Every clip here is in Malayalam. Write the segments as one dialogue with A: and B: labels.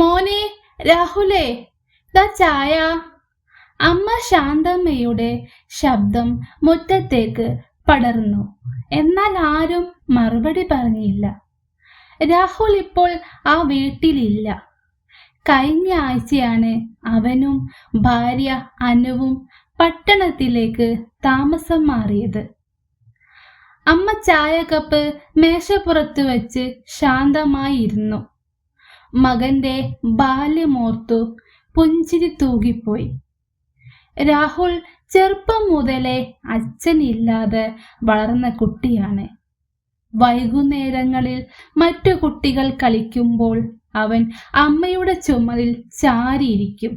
A: മോനെ രാഹുലേ, ദാ ചായ. അമ്മ ശാന്തമ്മയുടെ ശബ്ദം മുറ്റത്തേക്ക് പടർന്നു. എന്നാൽ ആരും മറുപടി പറഞ്ഞില്ല. രാഹുൽ ഇപ്പോൾ ആ വീട്ടിലില്ല. കഴിഞ്ഞ ആഴ്ചയാണ് അവനും ഭാര്യ അനുവും പട്ടണത്തിലേക്ക് താമസം മാറിയത്. അമ്മ ചായ കപ്പ് മേശപ്പുറത്ത് വെച്ച് ശാന്തമായിരുന്നു. മകന്റെ ബാല്യമോർത്തു പുഞ്ചിരി തൂകിപ്പോയി. രാഹുൽ ചെറുപ്പം മുതലേ അച്ഛനില്ലാതെ വളർന്ന കുട്ടിയാണ്. വൈകുന്നേരങ്ങളിൽ മറ്റു കുട്ടികൾ കളിക്കുമ്പോൾ അവൻ അമ്മയുടെ ചുമലിൽ ചാരിയിരിക്കും.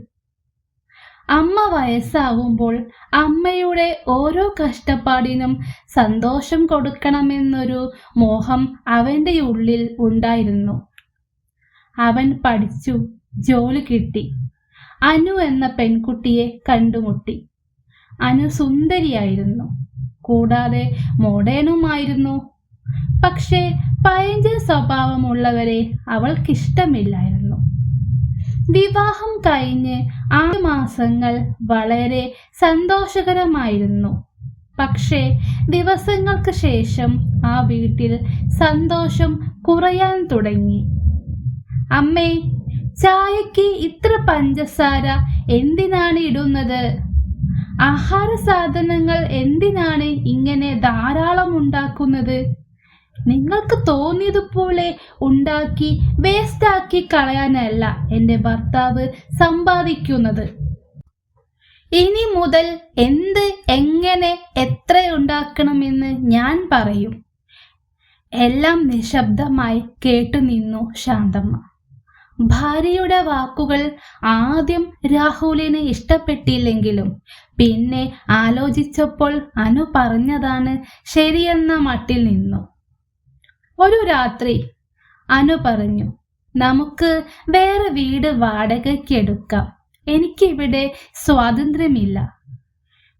A: അമ്മ വയസ്സാവുമ്പോൾ അമ്മയുടെ ഓരോ കഷ്ടപ്പാടിനും സന്തോഷം കൊടുക്കണമെന്നൊരു മോഹം അവൻ്റെ ഉള്ളിൽ ഉണ്ടായിരുന്നു. അവൻ പഠിച്ചു, ജോലി കിട്ടി. അനു എന്ന പെൺകുട്ടിയെ കണ്ടുമുട്ടി. അനു സുന്ദരിയായിരുന്നു, കൂടാതെ മോഡേണുമായിരുന്നു. പക്ഷേ പഴഞ്ചൻ സ്വഭാവമുള്ളവരെ അവൾക്കിഷ്ടമില്ലായിരുന്നു. വിവാഹം കഴിഞ്ഞ് 6 മാസങ്ങൾ വളരെ സന്തോഷകരമായിരുന്നു. പക്ഷേ ദിവസങ്ങൾക്ക് ശേഷം ആ വീട്ടിൽ സന്തോഷം കുറയാൻ തുടങ്ങി. അമ്മേ, ചായക്ക് ഇത്ര പഞ്ചസാര എന്തിനാണ് ഇടുന്നത്? ആഹാര സാധനങ്ങൾ എന്തിനാണ് ഇങ്ങനെ ധാരാളം ഉണ്ടാക്കുന്നത്? നിങ്ങൾക്ക് തോന്നിയതുപോലെ ഉണ്ടാക്കി വേസ്റ്റാക്കി കളയാനല്ല എൻ്റെ ഭർത്താവ് സമ്പാദിക്കുന്നത്. ഇനി മുതൽ എന്ത്, എങ്ങനെ, എത്ര ഉണ്ടാക്കണമെന്ന് ഞാൻ പറയും. എല്ലാം നിശബ്ദമായി കേട്ടുനിന്നു ശാന്തമ്മ. ഭാര്യയുടെ വാക്കുകൾ ആദ്യം രാഹുലിന് ഇഷ്ടപ്പെട്ടില്ലെങ്കിലും പിന്നെ ആലോചിച്ചപ്പോൾ അനു പറഞ്ഞതാണ് ശരിയെന്ന മട്ടിൽ നിന്നു. ഒരു രാത്രി അനു പറഞ്ഞു, നമുക്ക് വേറെ വീട് വാടകയ്ക്ക് എടുക്കാം. എനിക്കിവിടെ സ്വാതന്ത്ര്യമില്ല.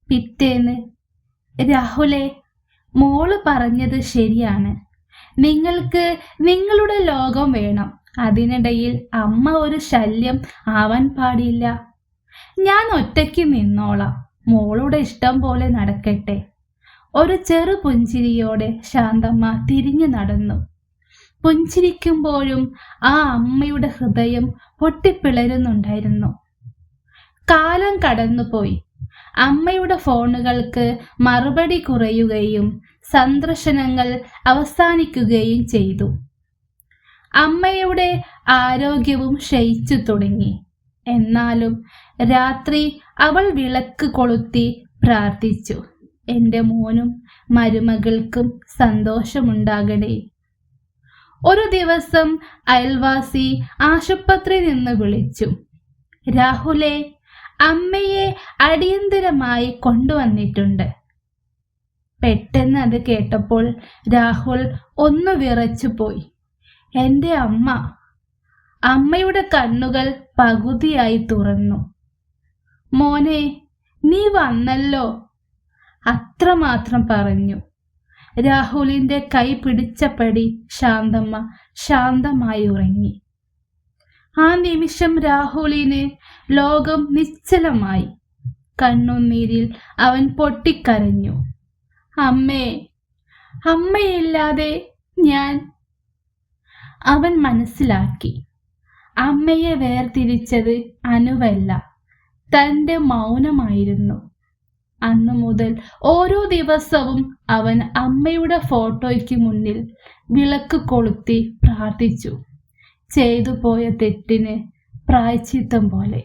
A: പിറ്റേന്ന്, രാഹുലെ, മോള് പറഞ്ഞത് ശരിയാണ്. നിങ്ങൾക്ക് നിങ്ങളുടെ ലോകം വേണം. അതിനിടയിൽ അമ്മ ഒരു ശല്യം ആവാൻ പാടില്ല. ഞാൻ ഒറ്റയ്ക്ക് നിന്നോളാം. മോളുടെ ഇഷ്ടം പോലെ നടക്കട്ടെ. ഒരു ചെറു പുഞ്ചിരിയോടെ ശാന്തമ്മ തിരിഞ്ഞു നടന്നു. പുഞ്ചിരിക്കുമ്പോഴും ആ അമ്മയുടെ ഹൃദയം പൊട്ടിപ്പിളരുന്നുണ്ടായിരുന്നു. കാലം കടന്നുപോയി. അമ്മയുടെ ഫോണുകൾക്ക് മറുപടി കുറയുകയും സന്ദർശനങ്ങൾ അവസാനിക്കുകയും ചെയ്തു. അമ്മയുടെ ആരോഗ്യവും ക്ഷയിച്ചു തുടങ്ങി. എന്നാലും രാത്രി അവൾ വിളക്ക് കൊളുത്തി പ്രാർത്ഥിച്ചു, എൻ്റെ മോനും മരുമകൾക്കും സന്തോഷമുണ്ടാകണേ. ഒരു ദിവസം അയൽവാസി ആശുപത്രിയിൽ നിന്ന് വിളിച്ചു, രാഹുലെ, അമ്മയെ അടിയന്തരമായി കൊണ്ടുവന്നിട്ടുണ്ട്. പെട്ടെന്ന് അത് കേട്ടപ്പോൾ രാഹുൽ ഒന്ന് വിറച്ചുപോയി. എൻ്റെ അമ്മ! അമ്മയുടെ കണ്ണുകൾ പകുതിയായി തുറന്നു. മോനെ, നീ വന്നല്ലോ, അത്രമാത്രം പറഞ്ഞു. രാഹുലിന്റെ കൈ പിടിച്ചപടി ശാന്തമ്മ ശാന്തമായി ഉറങ്ങി. ആ നിമിഷം രാഹുലിന് ലോകം നിശ്ചലമായി. കണ്ണുനീരിൽ അവൻ പൊട്ടിക്കരഞ്ഞു. അമ്മേ, അമ്മയില്ലാതെ ഞാൻ. അവൻ മനസ്സിലാക്കി, അമ്മയെ വേർതിരിച്ചത് അനുവല്ല, തൻ്റെ മൗനമായിരുന്നു. അന്നു മുതൽ ഓരോ ദിവസവും അവൻ അമ്മയുടെ ഫോട്ടോയ്ക്ക് മുന്നിൽ വിളക്ക് കൊളുത്തി പ്രാർത്ഥിച്ചു, ചെയ്തു പോയ തെറ്റിന് പ്രായശ്ചിത്തം പോലെ.